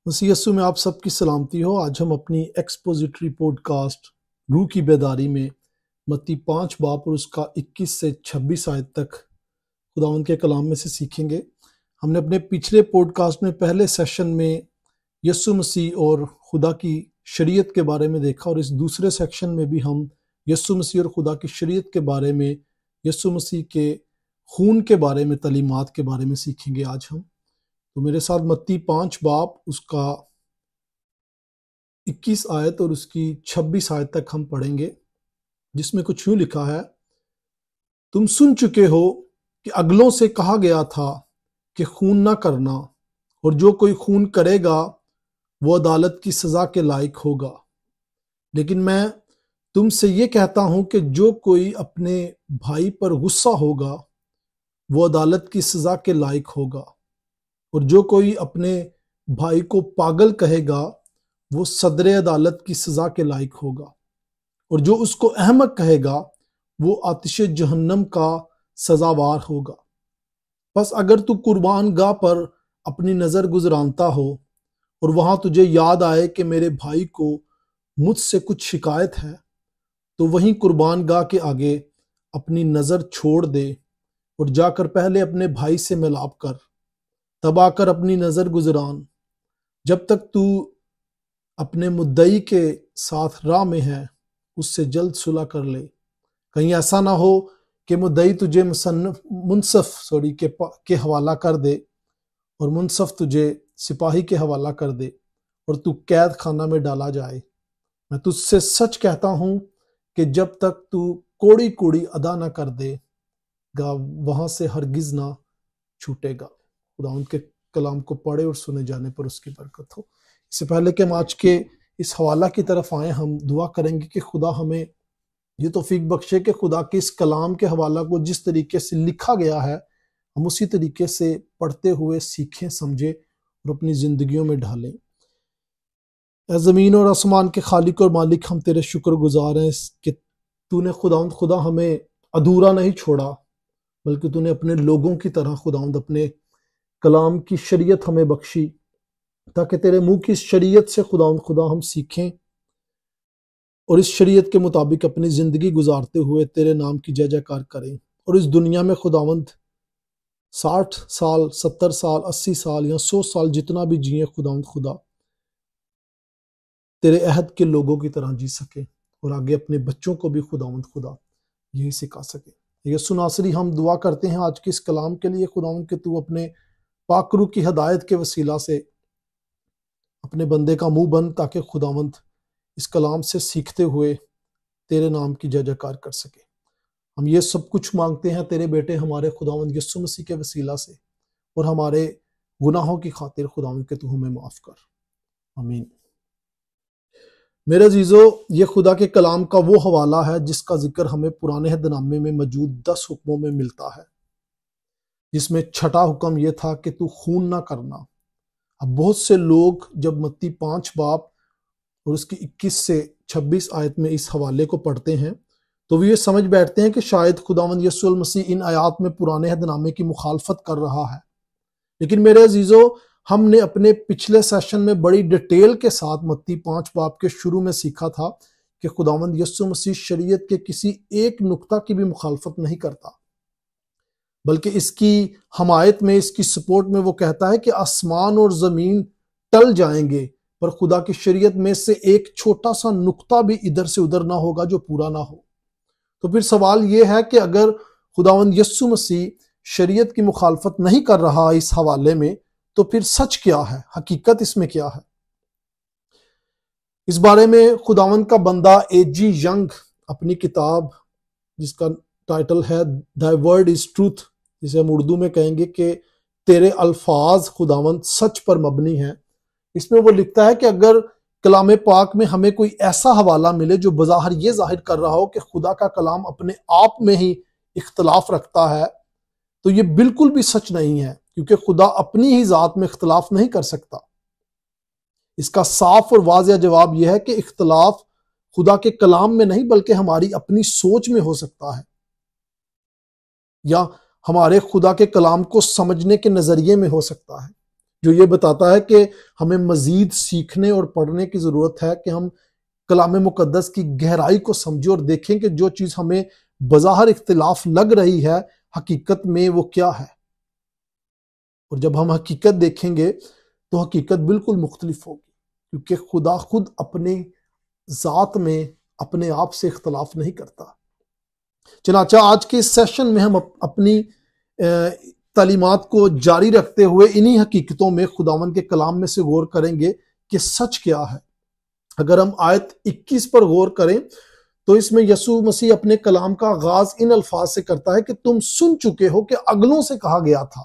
مسیح یسوع میں آپ سب کی سلامتی ہو۔ آج ہم اپنی ایکسپوزیٹری پوڈ کاسٹ روح کی بیداری میں متی 5 باب اور اس کا 21 سے 26 آیت تک خداوند کے کلام میں سے سیکھیں گے۔ ہم نے اپنے پچھلے پوڈ کاسٹ میں پہلے سیشن میں یسوع مسیح اور خدا کی شریعت کے بارے میں دیکھا، اور اس دوسرے سیکشن میں بھی ہم یسوع مسیح اور خدا کی شریعت کے بارے میں، یسوع مسیح کے خون کے بارے میں، تعلیمات کے بارے میں سیکھیں گے آج ہم۔ تو میرے ساتھ متی 5 باب اس کا 21 آیت اور اس کی 26 آیت تک ہم پڑھیں گے، جس میں کچھ یوں لکھا ہے: تم سن چکے ہو کہ اگلوں سے کہا گیا تھا کہ خون نہ کرنا، اور جو کوئی خون کرے گا وہ عدالت کی سزا کے لائق ہوگا۔ لیکن میں تم سے یہ کہتا ہوں کہ جو کوئی اپنے بھائی پر غصہ ہوگا وہ عدالت کی سزا کے لائق ہوگا، اور جو کوئی اپنے بھائی کو پاگل کہے گا وہ صدر عدالت کی سزا کے لائق ہوگا، اور جو اس کو احمق کہے گا وہ آتش جہنم کا سزاوار ہوگا۔ پس اگر تو قربان گاہ پر اپنی نظر گزرانتا ہو اور وہاں تجھے یاد آئے کہ میرے بھائی کو مجھ سے کچھ شکایت ہے، تو وہیں قربان گاہ کے آگے اپنی نظر چھوڑ دے اور جا کر پہلے اپنے بھائی سے ملاپ کر، تب آ کر اپنی نظر گزران۔ جب تک تو اپنے مدعی کے ساتھ راہ میں ہے اس سے جلد صلح کر لے، کہیں ایسا نہ ہو کہ مدعی تجھے منصف کے حوالہ کر دے اور منصف تجھے سپاہی کے حوالہ کر دے اور تو قید خانہ میں ڈالا جائے۔ میں تجھ سے سچ کہتا ہوں کہ جب تک تو کوڑی کوڑی ادا نہ کر دے گا وہاں سے ہرگز نہ چھوٹے گا۔ خدا ان کے کلام کو پڑھے اور سنے جانے پر اس کی برکت ہو۔ اس سے پہلے کہ ہم آج کے اس حوالہ کی طرف آئیں، ہم دعا کریں گے کہ خدا ہمیں یہ توفیق بخشے کہ خدا کے اس کلام کے حوالہ کو جس طریقے سے لکھا گیا ہے ہم اسی طریقے سے پڑھتے ہوئے سیکھیں، سمجھیں اور اپنی زندگیوں میں ڈھالیں۔ اے زمین اور آسمان کے خالق اور مالک، ہم تیرے شکر گزار ہیں کہ تو نے خدا ہمیں ادھورا نہیں چھوڑا، بلکہ تو نے اپنے لوگوں کی طرح خداوند اپنے کلام کی شریعت ہمیں بخشی، تاکہ تیرے منہ کی اس شریعت سے خدا ہم سیکھیں اور اس شریعت کے مطابق اپنی زندگی گزارتے ہوئے تیرے نام کی جے جے کار کریں، اور اس دنیا میں خداوند 60 سال 70 سال 80 سال یا 100 سال جتنا بھی جئیں خداوند خدا تیرے عہد کے لوگوں کی طرح جی سکیں، اور آگے اپنے بچوں کو بھی خداوند خدا یہی سکھا سکے۔ یسوع ناصری، ہم دعا کرتے ہیں آج کے اس کلام کے لیے خداوند کہ تو اپنے پاک روح کی ہدایت کے وسیلہ سے اپنے بندے کا منہ بند، تاکہ خداوند اس کلام سے سیکھتے ہوئے تیرے نام کی جے جے کار کر سکے۔ ہم یہ سب کچھ مانگتے ہیں تیرے بیٹے ہمارے خداوند یسوع مسیح کے وسیلہ سے، اور ہمارے گناہوں کی خاطر خداوند کہ تو ہمیں معاف کر، آمین۔ میرے عزیزو، یہ خدا کے کلام کا وہ حوالہ ہے جس کا ذکر ہمیں پرانے عہد نامے میں موجود 10 حکموں میں ملتا ہے، جس میں چھٹا حکم یہ تھا کہ تو خون نہ کرنا۔ اب بہت سے لوگ جب متی 5 باب اور اس کی 21 سے 26 آیت میں اس حوالے کو پڑھتے ہیں تو وہ یہ سمجھ بیٹھتے ہیں کہ شاید خداوند یسوع المسیح ان آیات میں پرانے عہد نامے کی مخالفت کر رہا ہے۔ لیکن میرے عزیزو، ہم نے اپنے پچھلے سیشن میں بڑی ڈیٹیل کے ساتھ متی 5 باب کے شروع میں سیکھا تھا کہ خداوند یسوع مسیح شریعت کے کسی ایک نقطہ کی بھی مخالفت نہیں کرتا، بلکہ اس کی حمایت میں، اس کی سپورٹ میں وہ کہتا ہے کہ آسمان اور زمین ٹل جائیں گے پر خدا کی شریعت میں سے ایک چھوٹا سا نقطہ بھی ادھر سے ادھر نہ ہوگا جو پورا نہ ہو۔ تو پھر سوال یہ ہے کہ اگر خداوند یسوع مسیح شریعت کی مخالفت نہیں کر رہا اس حوالے میں، تو پھر سچ کیا ہے، حقیقت اس میں کیا ہے؟ اس بارے میں خداوند کا بندہ A.G. ینگ اپنی کتاب جس کا ٹائٹل ہے "Thy word is truth", جسے ہم اردو میں کہیں گے کہ تیرے الفاظ خداوند سچ پر مبنی ہیں، اس میں وہ لکھتا ہے کہ اگر کلام پاک میں ہمیں کوئی ایسا حوالہ ملے جو بظاہر یہ ظاہر کر رہا ہو کہ خدا کا کلام اپنے آپ میں ہی اختلاف رکھتا ہے، تو یہ بالکل بھی سچ نہیں ہے، کیونکہ خدا اپنی ہی ذات میں اختلاف نہیں کر سکتا۔ اس کا صاف اور واضح جواب یہ ہے کہ اختلاف خدا کے کلام میں نہیں بلکہ ہماری اپنی سوچ میں ہو سکتا ہے، یا ہمارے خدا کے کلام کو سمجھنے کے نظریے میں ہو سکتا ہے۔ جو یہ بتاتا ہے کہ ہمیں مزید سیکھنے اور پڑھنے کی ضرورت ہے کہ ہم کلام مقدس کی گہرائی کو سمجھیں اور دیکھیں کہ جو چیز ہمیں بظاہر اختلاف لگ رہی ہے حقیقت میں وہ کیا ہے، اور جب ہم حقیقت دیکھیں گے تو حقیقت بالکل مختلف ہوگی، کیونکہ خدا خود اپنے ذات میں اپنے آپ سے اختلاف نہیں کرتا۔ چنانچہ آج کے اس سیشن میں ہم اپنی تعلیمات کو جاری رکھتے ہوئے انہی حقیقتوں میں خداوند کے کلام میں سے غور کریں گے کہ سچ کیا ہے۔ اگر ہم آیت 21 پر غور کریں تو اس میں یسوع مسیح اپنے کلام کا آغاز ان الفاظ سے کرتا ہے کہ تم سن چکے ہو کہ اگلوں سے کہا گیا تھا۔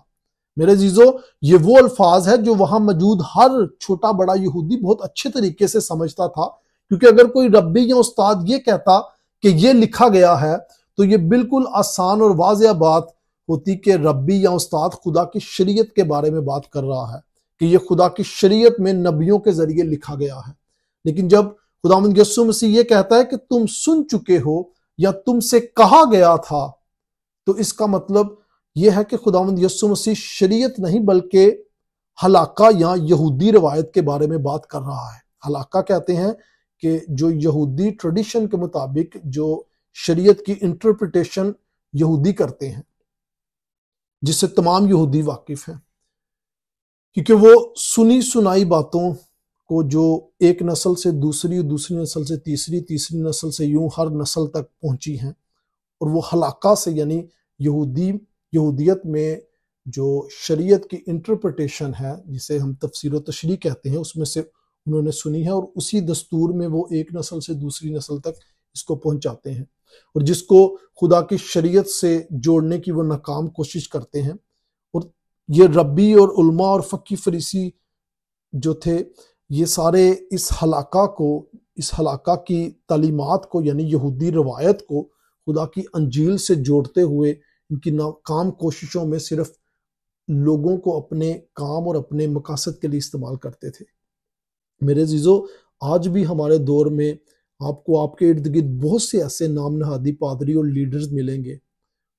میرے عزیزو، یہ وہ الفاظ ہے جو وہاں موجود ہر چھوٹا بڑا یہودی بہت اچھے طریقے سے سمجھتا تھا، کیونکہ اگر کوئی ربی یا استاد یہ کہتا کہ یہ لکھا گیا ہے تو یہ بالکل آسان اور واضح بات ہوتی کہ ربی یا استاد خدا کی شریعت کے بارے میں بات کر رہا ہے، کہ یہ خدا کی شریعت میں نبیوں کے ذریعے لکھا گیا ہے۔ لیکن جب خداوند یسوع مسیح یہ کہتا ہے کہ تم سن چکے ہو یا تم سے کہا گیا تھا، تو اس کا مطلب یہ ہے کہ خداوند یسوع مسیح شریعت نہیں بلکہ حلاقہ یا یہودی روایت کے بارے میں بات کر رہا ہے۔ حلاقہ کہتے ہیں کہ جو یہودی ٹریڈیشن کے مطابق جو شریعت کی انٹرپریٹیشن یہودی کرتے ہیں، جس سے تمام یہودی واقف ہیں، کیونکہ وہ سنی سنائی باتوں کو جو ایک نسل سے دوسری، دوسری نسل سے تیسری، تیسری نسل سے یوں ہر نسل تک پہنچی ہیں، اور وہ حلاقہ سے یعنی یہودیت میں جو شریعت کی انٹرپریٹیشن ہے جسے ہم تفسیر و تشریح کہتے ہیں، اس میں سے انہوں نے سنی ہے، اور اسی دستور میں وہ ایک نسل سے دوسری نسل تک اس کو پہنچاتے ہیں، اور جس کو خدا کی شریعت سے جوڑنے کی وہ ناکام کوشش کرتے ہیں۔ اور یہ ربی اور علماء اور فقی فریسی جو تھے، یہ سارے اس حلاقہ کی تعلیمات کو یعنی یہودی روایت کو خدا کی انجیل سے جوڑتے ہوئے ان کی ناکام کوششوں میں صرف لوگوں کو اپنے کام اور اپنے مقاصد کے لیے استعمال کرتے تھے۔ میرے عزیزو، آج بھی ہمارے دور میں آپ کو آپ کے ارد گرد بہت سے ایسے نام نہادی پادری اور لیڈرز ملیں گے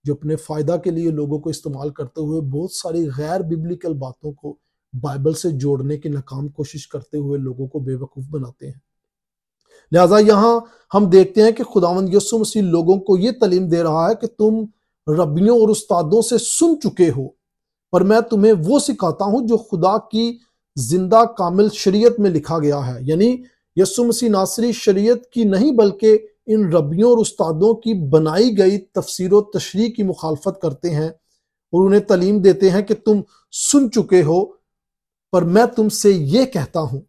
جو اپنے فائدہ کے لیے لوگوں کو استعمال کرتے ہوئے بہت ساری غیر ببلیکل باتوں کو بائبل سے جوڑنے کی ناکام کوشش کرتے ہوئے لوگوں کو بے وقوف بناتے ہیں۔ لہٰذا یہاں ہم دیکھتے ہیں کہ خداوند یسوع مسیح لوگوں کو یہ تعلیم دے رہا ہے کہ تم ربیوں اور استادوں سے سن چکے ہو، پر میں تمہیں وہ سکھاتا ہوں جو خدا کی زندہ کامل شریعت میں لکھا گیا ہے۔ یعنی یسوع مسیح ناصری شریعت کی نہیں بلکہ ان ربیوں اور استادوں کی بنائی گئی تفسیر و تشریح کی مخالفت کرتے ہیں، اور انہیں تعلیم دیتے ہیں کہ تم سن چکے ہو، پر میں تم سے یہ کہتا ہوں۔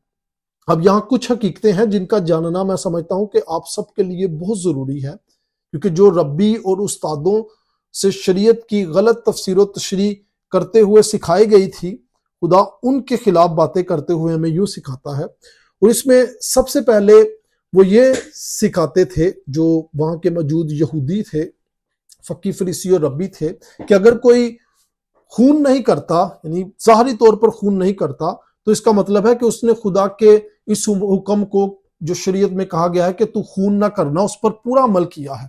اب یہاں کچھ حقیقتیں ہیں جن کا جاننا میں سمجھتا ہوں کہ آپ سب کے لیے بہت ضروری ہے، کیونکہ جو ربی اور استادوں سے شریعت کی غلط تفسیر و تشریح کرتے ہوئے سکھائی گئی تھی، خدا ان کے خلاف باتیں کرتے ہوئے ہمیں یوں سکھاتا ہے۔ اور اس میں سب سے پہلے وہ یہ سکھاتے تھے جو وہاں کے موجود یہودی تھے، فقی فریسی اور ربی تھے، کہ اگر کوئی خون نہیں کرتا، یعنی ظاہری طور پر خون نہیں کرتا، تو اس کا مطلب ہے کہ اس نے خدا کے اس حکم کو جو شریعت میں کہا گیا ہے کہ تو خون نہ کرنا، اس پر پورا عمل کیا ہے۔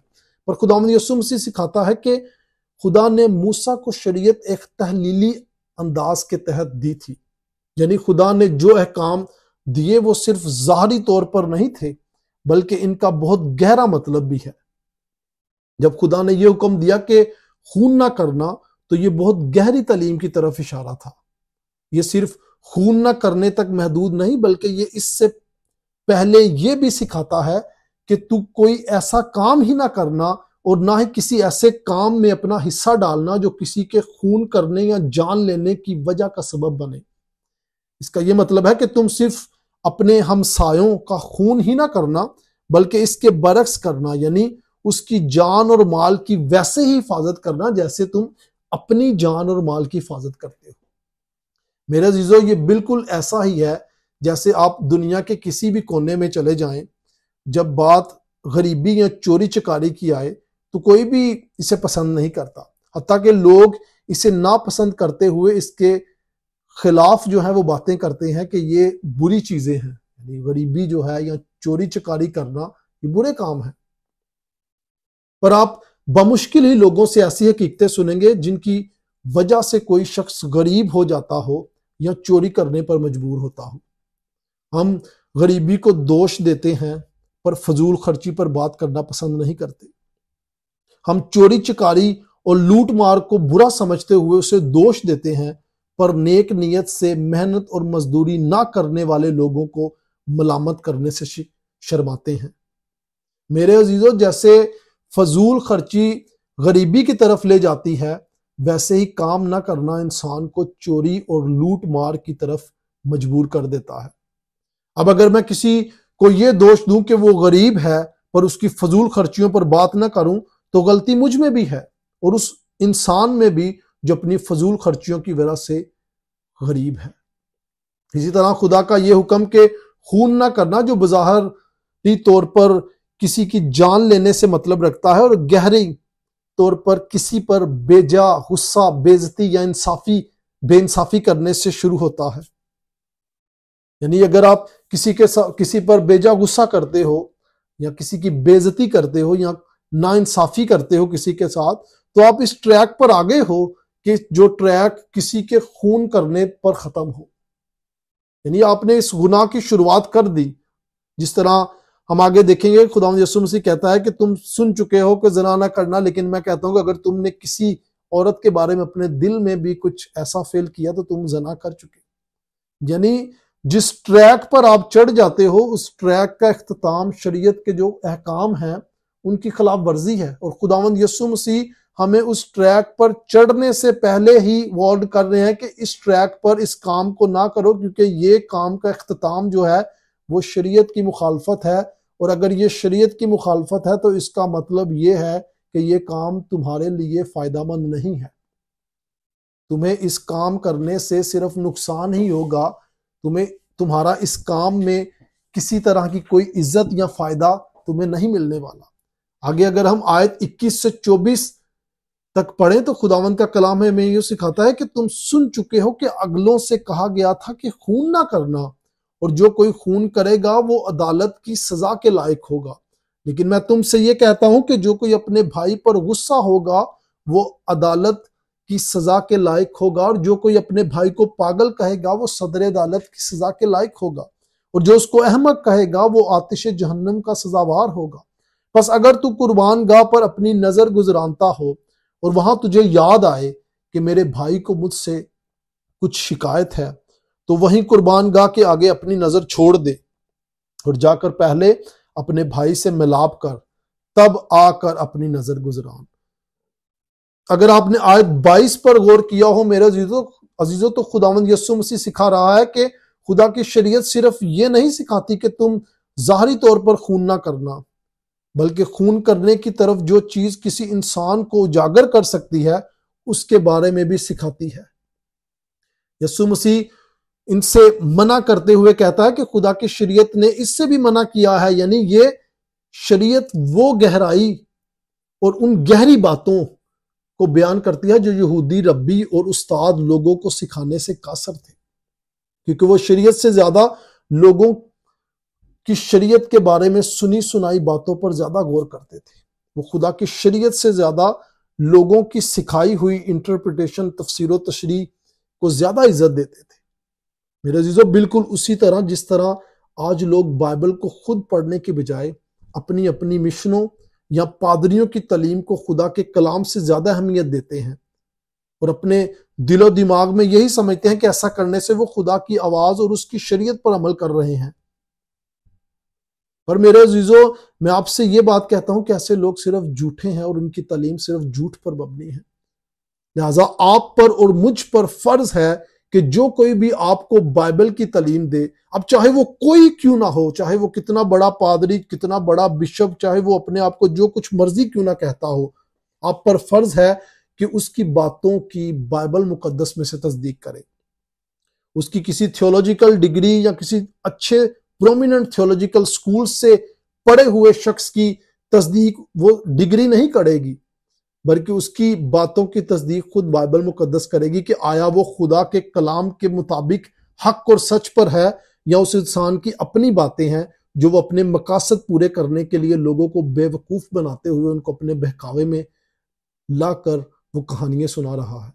پر خداوند یسوع مسیح سکھاتا ہے کہ خدا نے موسیٰ کو شریعت ایک تحلیلی انداز کے تحت دی تھی، یعنی خدا نے جو احکام دیے وہ صرف ظاہری طور پر نہیں تھے بلکہ ان کا بہت گہرا مطلب بھی ہے۔ جب خدا نے یہ حکم دیا کہ خون نہ کرنا، تو یہ بہت گہری تعلیم کی طرف اشارہ تھا۔ یہ صرف خون نہ کرنے تک محدود نہیں بلکہ یہ اس سے پہلے یہ بھی سکھاتا ہے کہ تو کوئی ایسا کام ہی نہ کرنا اور نہ ہی کسی ایسے کام میں اپنا حصہ ڈالنا جو کسی کے خون کرنے یا جان لینے کی وجہ کا سبب بنے۔ اس کا یہ مطلب ہے کہ تم صرف اپنے ہمسایوں کا خون ہی نہ کرنا بلکہ اس کے برعکس کرنا، یعنی اس کی جان اور مال کی ویسے ہی حفاظت کرنا جیسے تم اپنی جان اور مال کی حفاظت کرتے ہو۔ میرے عزیزو، یہ بالکل ایسا ہی ہے جیسے آپ دنیا کے کسی بھی کونے میں چلے جائیں، جب بات غریبی یا چوری چکاری کی آئے تو کوئی بھی اسے پسند نہیں کرتا، حتیٰ کہ لوگ اسے ناپسند کرتے ہوئے اس کے خلاف جو ہے وہ باتیں کرتے ہیں کہ یہ بری چیزیں ہیں، یعنی غریبی جو ہے یا چوری چکاری کرنا یہ برے کام ہیں۔ پر آپ بمشکل ہی لوگوں سے ایسی حقیقتیں سنیں گے جن کی وجہ سے کوئی شخص غریب ہو جاتا ہو یا چوری کرنے پر مجبور ہوتا ہوں۔ ہم غریبی کو دوش دیتے ہیں پر فضول خرچی پر بات کرنا پسند نہیں کرتے۔ ہم چوری چکاری اور لوٹ مار کو برا سمجھتے ہوئے اسے دوش دیتے ہیں پر نیک نیت سے محنت اور مزدوری نہ کرنے والے لوگوں کو ملامت کرنے سے شرماتے ہیں۔ میرے عزیزو، جیسے فضول خرچی غریبی کی طرف لے جاتی ہے، ویسے ہی کام نہ کرنا انسان کو چوری اور لوٹ مار کی طرف مجبور کر دیتا ہے۔ اب اگر میں کسی کو یہ دوش دوں کہ وہ غریب ہے پر اس کی فضول خرچیوں پر بات نہ کروں تو غلطی مجھ میں بھی ہے اور اس انسان میں بھی جو اپنی فضول خرچیوں کی وجہ سے غریب ہے۔ اسی طرح خدا کا یہ حکم کہ خون نہ کرنا، جو بظاہری طور پر کسی کی جان لینے سے مطلب رکھتا ہے اور گہری طور پر کسی پر بے جا غصہ، بے عزتی یا بے انصافی کرنے سے شروع ہوتا ہے۔ یعنی اگر آپ کسی پر بے جا غصہ کرتے ہو یا کسی کی بے عزتی کرتے ہو یا نا انصافی کرتے ہو کسی کے ساتھ، تو آپ اس ٹریک پر آگے ہو کہ جو ٹریک کسی کے خون کرنے پر ختم ہو۔ یعنی آپ نے اس گناہ کی شروعات کر دی۔ جس طرح ہم آگے دیکھیں گے، خداوند یسوع مسیح کہتا ہے کہ تم سن چکے ہو کہ زنا نہ کرنا، لیکن میں کہتا ہوں کہ اگر تم نے کسی عورت کے بارے میں اپنے دل میں بھی کچھ ایسا فعل کیا تو تم زنا کر چکے۔ یعنی جس ٹریک پر آپ چڑھ جاتے ہو، اس ٹریک کا اختتام شریعت کے جو احکام ہیں ان کی خلاف ورزی ہے، اور خداوند یسوع مسیح ہمیں اس ٹریک پر چڑھنے سے پہلے ہی وارن کر رہے ہیں کہ اس ٹریک پر اس کام کو نہ کرو، کیونکہ یہ کام کا اختتام جو ہے وہ شریعت کی مخالفت ہے، اور اگر یہ شریعت کی مخالفت ہے تو اس کا مطلب یہ ہے کہ یہ کام تمہارے لیے فائدہ مند نہیں ہے۔ تمہیں اس کام کرنے سے صرف نقصان ہی ہوگا، تمہارا اس کام میں کسی طرح کی کوئی عزت یا فائدہ تمہیں نہیں ملنے والا۔ آگے اگر ہم آیت 21 سے 24 تک پڑھیں تو خداوند کا کلام ہمیں یہ سکھاتا ہے کہ تم سن چکے ہو کہ اگلوں سے کہا گیا تھا کہ خون نہ کرنا، اور جو کوئی خون کرے گا وہ عدالت کی سزا کے لائق ہوگا۔ لیکن میں تم سے یہ کہتا ہوں کہ جو کوئی اپنے بھائی پر غصہ ہوگا وہ عدالت کی سزا کے لائق ہوگا، اور جو کوئی اپنے بھائی کو پاگل کہے گا وہ صدر عدالت کی سزا کے لائق ہوگا، اور جو اس کو احمق کہے گا وہ آتش جہنم کا سزاوار ہوگا۔ پس اگر تو قربان گاہ پر اپنی نظر گزرانتا ہو اور وہاں تجھے یاد آئے کہ میرے بھائی کو مجھ سے کچھ شکایت ہے، تو وہیں قربان گاہ کے آگے اپنی نظر چھوڑ دے اور جا کر پہلے اپنے بھائی سے ملاب کر، تب آ کر اپنی نظر گزران۔ اگر آپ نے آیت 22 پر غور کیا ہو میرے عزیزو، تو خداوند یسوع مسیح سکھا رہا ہے کہ خدا کی شریعت صرف یہ نہیں سکھاتی کہ تم ظاہری طور پر خون نہ کرنا، بلکہ خون کرنے کی طرف جو چیز کسی انسان کو اجاگر کر سکتی ہے اس کے بارے میں بھی سکھاتی ہے۔ یسوع مسیح ان سے منع کرتے ہوئے کہتا ہے کہ خدا کی شریعت نے اس سے بھی منع کیا ہے، یعنی یہ شریعت وہ گہرائی اور ان گہری باتوں کو بیان کرتی ہے جو یہودی ربی اور استاد لوگوں کو سکھانے سے قاصر تھے، کیونکہ وہ شریعت سے زیادہ لوگوں کی شریعت کے بارے میں سنی سنائی باتوں پر زیادہ غور کرتے تھے۔ وہ خدا کی شریعت سے زیادہ لوگوں کی سکھائی ہوئی انٹرپریٹیشن، تفسیر و تشریح کو زیادہ عزت دیتے تھے۔ میرے عزیزو، بالکل اسی طرح جس طرح آج لوگ بائبل کو خود پڑھنے کے بجائے اپنی اپنی مشنوں یا پادریوں کی تعلیم کو خدا کے کلام سے زیادہ اہمیت دیتے ہیں، اور اپنے دل و دماغ میں یہی سمجھتے ہیں کہ ایسا کرنے سے وہ خدا کی آواز اور اس کی شریعت پر عمل کر رہے ہیں۔ پر میرے عزیزو، میں آپ سے یہ بات کہتا ہوں کہ ایسے لوگ صرف جھوٹے ہیں اور ان کی تعلیم صرف جھوٹ پر مبنی ہے۔ لہٰذا آپ پر اور مجھ پر فرض ہے کہ جو کوئی بھی آپ کو بائبل کی تعلیم دے، اب چاہے وہ کوئی کیوں نہ ہو، چاہے وہ کتنا بڑا پادری، کتنا بڑا بشپ، چاہے وہ اپنے آپ کو جو کچھ مرضی کیوں نہ کہتا ہو، آپ پر فرض ہے کہ اس کی باتوں کی بائبل مقدس میں سے تصدیق کرے۔ اس کی کسی تھیولوجیکل ڈگری یا کسی اچھے پرومیننٹ تھیولوجیکل سکول سے پڑھے ہوئے شخص کی تصدیق وہ ڈگری نہیں کرے گی، بلکہ اس کی باتوں کی تصدیق خود بائبل مقدس کرے گی کہ آیا وہ خدا کے کلام کے مطابق حق اور سچ پر ہے، یا اس انسان کی اپنی باتیں ہیں جو وہ اپنے مقاصد پورے کرنے کے لیے لوگوں کو بے وقوف بناتے ہوئے ان کو اپنے بہکاوے میں لا کر وہ کہانیاں سنا رہا ہے۔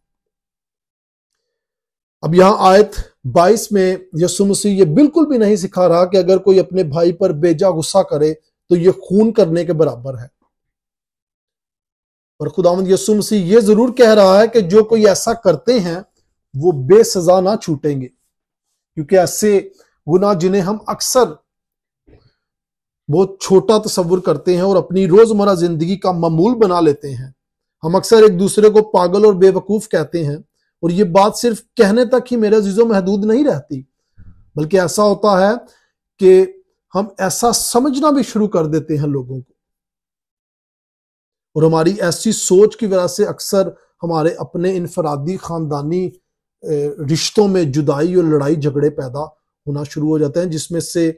اب یہاں آیت 22 میں یسوع مسیح یہ بالکل بھی نہیں سکھا رہا کہ اگر کوئی اپنے بھائی پر بیجا غصہ کرے تو یہ خون کرنے کے برابر ہے۔ اور خداوند یسوع مسیح یہ ضرور کہہ رہا ہے کہ جو کوئی ایسا کرتے ہیں وہ بے سزا نہ چھوٹیں گے، کیونکہ ایسے گناہ جنہیں ہم اکثر بہت چھوٹا تصور کرتے ہیں اور اپنی روزمرہ زندگی کا معمول بنا لیتے ہیں، ہم اکثر ایک دوسرے کو پاگل اور بے وقوف کہتے ہیں، اور یہ بات صرف کہنے تک ہی میرے عزیزوں محدود نہیں رہتی، بلکہ ایسا ہوتا ہے کہ ہم ایسا سمجھنا بھی شروع کر دیتے ہیں لوگوں کو، اور ہماری ایسی سوچ کی وجہ سے اکثر ہمارے اپنے انفرادی خاندانی رشتوں میں جدائی اور لڑائی جھگڑے پیدا ہونا شروع ہو جاتے ہیں، جس میں سے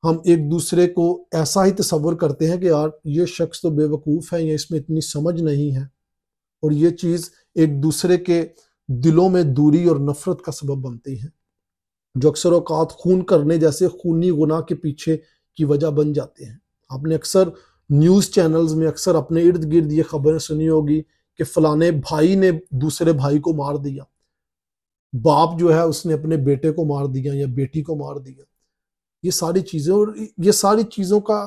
ہم ایک دوسرے کو ایسا ہی تصور کرتے ہیں کہ یار یہ شخص تو بے وقوف ہے یا اس میں اتنی سمجھ نہیں ہے، اور یہ چیز ایک دوسرے کے دلوں میں دوری اور نفرت کا سبب بنتی ہے، جو اکثر اوقات خون کرنے جیسے خونی گناہ کے پیچھے کی وجہ بن جاتے ہیں۔ آپ نے اکثر نیوز چینلز میں اکثر اپنے ارد گرد یہ خبریں سنی ہوگی کہ فلانے بھائی نے دوسرے بھائی کو مار دیا، باپ جو ہے اس نے اپنے بیٹے کو مار دیا یا بیٹی کو مار دیا۔ یہ ساری چیزیں اور یہ ساری چیزوں کا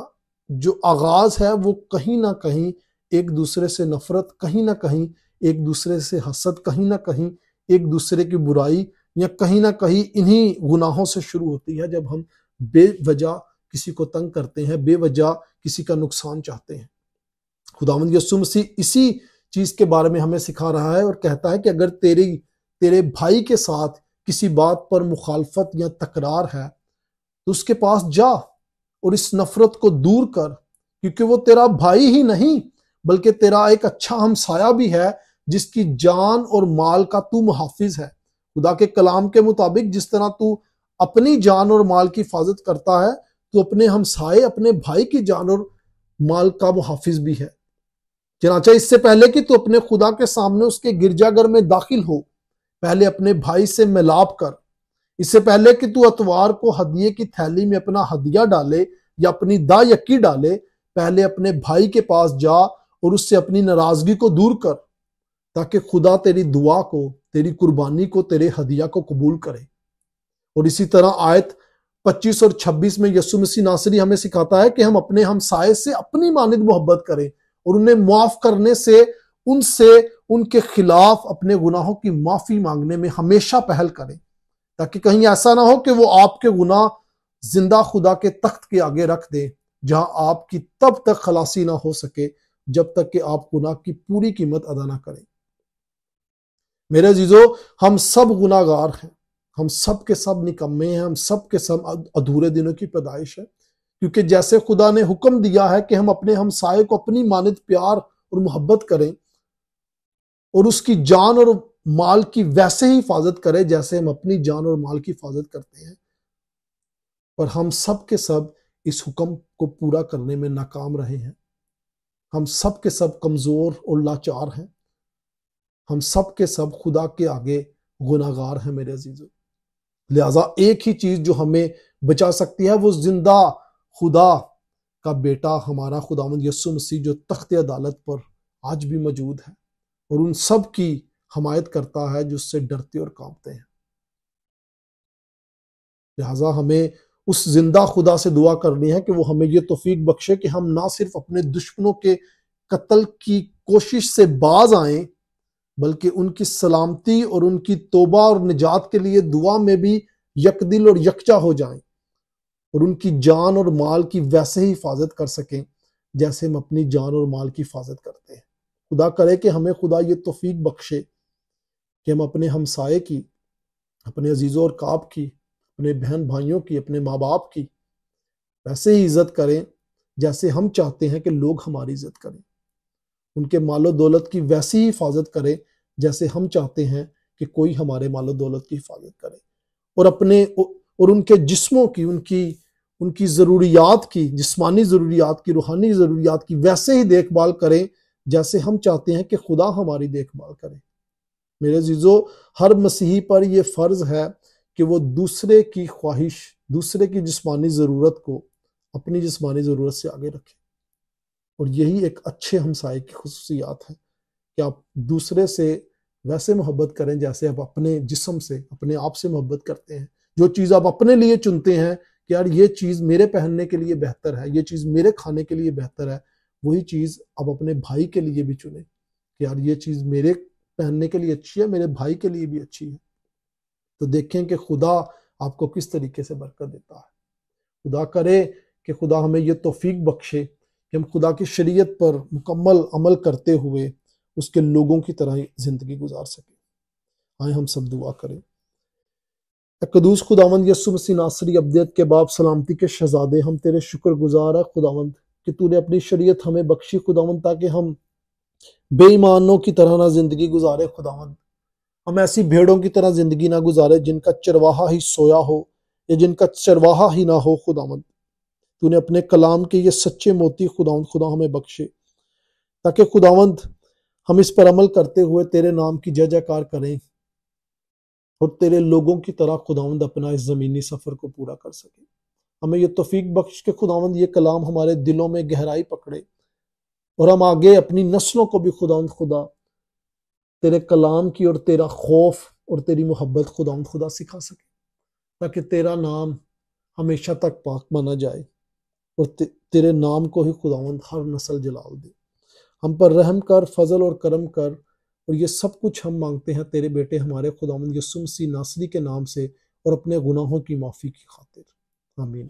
جو آغاز ہے وہ کہیں نہ کہیں ایک دوسرے سے نفرت، کہیں نہ کہیں ایک دوسرے سے حسد، کہیں نہ کہیں ایک دوسرے کی برائی، یا کہیں نہ کہیں انہی گناہوں سے شروع ہوتی ہے جب ہم بے وجہ کسی کو تنگ کرتے ہیں، بے وجہ کسی کا نقصان چاہتے ہیں۔ خداوند یسوع مسیح اسی چیز کے بارے میں ہمیں سکھا رہا ہے اور کہتا ہے کہ اگر تیرے بھائی کے ساتھ کسی بات پر مخالفت یا تکرار ہے تو اس کے پاس جا اور اس نفرت کو دور کر، کیونکہ وہ تیرا بھائی ہی نہیں بلکہ تیرا ایک اچھا ہمسایہ بھی ہے جس کی جان اور مال کا تو محافظ ہے۔ خدا کے کلام کے مطابق جس طرح تو اپنی جان اور مال کی حفاظت کرتا ہے تو اپنے ہمسائے، اپنے بھائی کی جان اور مال کا محافظ بھی ہے۔ چنانچہ اس سے پہلے کہ تو اپنے خدا کے سامنے اس کے گرجا گھر میں داخل ہو، پہلے اپنے بھائی سے ملاپ کر۔ اس سے پہلے کہ تو اتوار کو ہدیے کی تھیلی میں اپنا ہدیہ ڈالے یا اپنی دا یکی ڈالے، پہلے اپنے بھائی کے پاس جا اور اس سے اپنی ناراضگی کو دور کر، تاکہ خدا تیری دعا کو، تیری قربانی کو، تیرے ہدیہ کو قبول کرے۔ اور اسی طرح آیت 25 اور 26 میں یسوع مسیح ناصری ہمیں سکھاتا ہے کہ ہم اپنے ہمسائے سے اپنی مانند محبت کریں اور انہیں معاف کرنے سے ان کے خلاف اپنے گناہوں کی معافی مانگنے میں ہمیشہ پہل کریں، تاکہ کہیں ایسا نہ ہو کہ وہ آپ کے گناہ زندہ خدا کے تخت کے آگے رکھ دیں، جہاں آپ کی تب تک خلاصی نہ ہو سکے جب تک کہ آپ گناہ کی پوری قیمت ادا نہ کریں۔ میرے عزیزو، ہم سب گناہ گار ہیں، ہم سب کے سب نکمے ہیں، ہم سب کے سب ادھورے دنوں کی پیدائش ہے، کیونکہ جیسے خدا نے حکم دیا ہے کہ ہم اپنے ہمسائے کو اپنی مانند پیار اور محبت کریں اور اس کی جان اور مال کی ویسے ہی حفاظت کریں جیسے ہم اپنی جان اور مال کی حفاظت کرتے ہیں، پر ہم سب کے سب اس حکم کو پورا کرنے میں ناکام رہے ہیں۔ ہم سب کے سب کمزور اور لاچار ہیں، ہم سب کے سب خدا کے آگے گناہ گار ہیں میرے عزیزو۔ لہٰذا ایک ہی چیز جو ہمیں بچا سکتی ہے وہ زندہ خدا کا بیٹا ہمارا خداوند یسوع مسیح، جو تخت عدالت پر آج بھی موجود ہے اور ان سب کی حمایت کرتا ہے جو اس سے ڈرتے اور کانپتے ہیں۔ لہٰذا ہمیں اس زندہ خدا سے دعا کرنی ہے کہ وہ ہمیں یہ توفیق بخشے کہ ہم نہ صرف اپنے دشمنوں کے قتل کی کوشش سے باز آئیں بلکہ ان کی سلامتی اور ان کی توبہ اور نجات کے لیے دعا میں بھی یکدل اور یکجا ہو جائیں اور ان کی جان اور مال کی ویسے ہی حفاظت کر سکیں جیسے ہم اپنی جان اور مال کی حفاظت کرتے ہیں۔ خدا کرے کہ ہمیں خدا یہ توفیق بخشے کہ ہم اپنے ہمسائے کی، اپنے عزیزوں اور قاب کی، اپنے بہن بھائیوں کی، اپنے ماں باپ کی ویسے ہی عزت کریں جیسے ہم چاہتے ہیں کہ لوگ ہماری عزت کریں، ان کے مال و دولت کی ویسی ہی حفاظت کریں جیسے ہم چاہتے ہیں کہ کوئی ہمارے مال و دولت کی حفاظت کرے، اور ان کے جسموں کی، ان کی ضروریات کی، جسمانی ضروریات کی، روحانی ضروریات کی ویسے ہی دیکھ بھال کریں جیسے ہم چاہتے ہیں کہ خدا ہماری دیکھ بھال کرے۔ میرے عزیزو، ہر مسیحی پر یہ فرض ہے کہ وہ دوسرے کی خواہش، دوسرے کی جسمانی ضرورت کو اپنی جسمانی ضرورت سے آگے رکھے، اور یہی ایک اچھے ہمسائے کی خصوصیات ہے کہ آپ دوسرے سے ویسے محبت کریں جیسے آپ اپنے جسم سے، اپنے آپ سے محبت کرتے ہیں۔ جو چیز آپ اپنے لیے چنتے ہیں کہ یار یہ چیز میرے پہننے کے لیے بہتر ہے، یہ چیز میرے کھانے کے لیے بہتر ہے، وہی چیز آپ اپنے بھائی کے لیے بھی چنیں کہ یار یہ چیز میرے پہننے کے لیے اچھی ہے، میرے بھائی کے لیے بھی اچھی ہے۔ تو دیکھیں کہ خدا آپ کو کس طریقے سے برکت دیتا ہے۔ خدا کرے کہ خدا ہمیں یہ توفیق بخشے کہ ہم خدا کی شریعت پر مکمل عمل کرتے ہوئے اس کے لوگوں کی طرح زندگی گزار سکیں۔ آئیں ہم سب دعا کریں۔ اے قدوس خداوند یسوع مسیح ناصری، ابدیت کے باپ، سلامتی کے شہزادے، ہم تیرے شکر گزار ہیں خداوند کہ تو نے اپنی شریعت ہمیں بخشی خداوند، تاکہ ہم بے ایمانوں کی طرح نہ زندگی گزارے خداوند۔ ہم ایسی بھیڑوں کی طرح زندگی نہ گزارے جن کا چرواہا ہی سویا ہو یا جن کا چرواہا ہی نہ ہو خداوند۔ تو نے اپنے کلام کے یہ سچے موتی خداوند خدا ہمیں بخشے، تاکہ خداوند ہم اس پر عمل کرتے ہوئے تیرے نام کی جے جے کار کریں اور تیرے لوگوں کی طرح خداوند اپنا اس زمینی سفر کو پورا کر سکیں۔ ہمیں یہ توفیق بخش کے خداوند یہ کلام ہمارے دلوں میں گہرائی پکڑے، اور ہم آگے اپنی نسلوں کو بھی خداوند خدا تیرے کلام کی اور تیرا خوف اور تیری محبت خداوند خدا سکھا سکے، تاکہ تیرا نام ہمیشہ تک پاک مانا جائے اور تیرے نام کو ہی خداوند ہر نسل جلال دے۔ ہم پر رحم کر، فضل اور کرم کر، اور یہ سب کچھ ہم مانگتے ہیں تیرے بیٹے ہمارے خداوند یسوع مسیح ناصری کے نام سے اور اپنے گناہوں کی معافی کی خاطر، آمین۔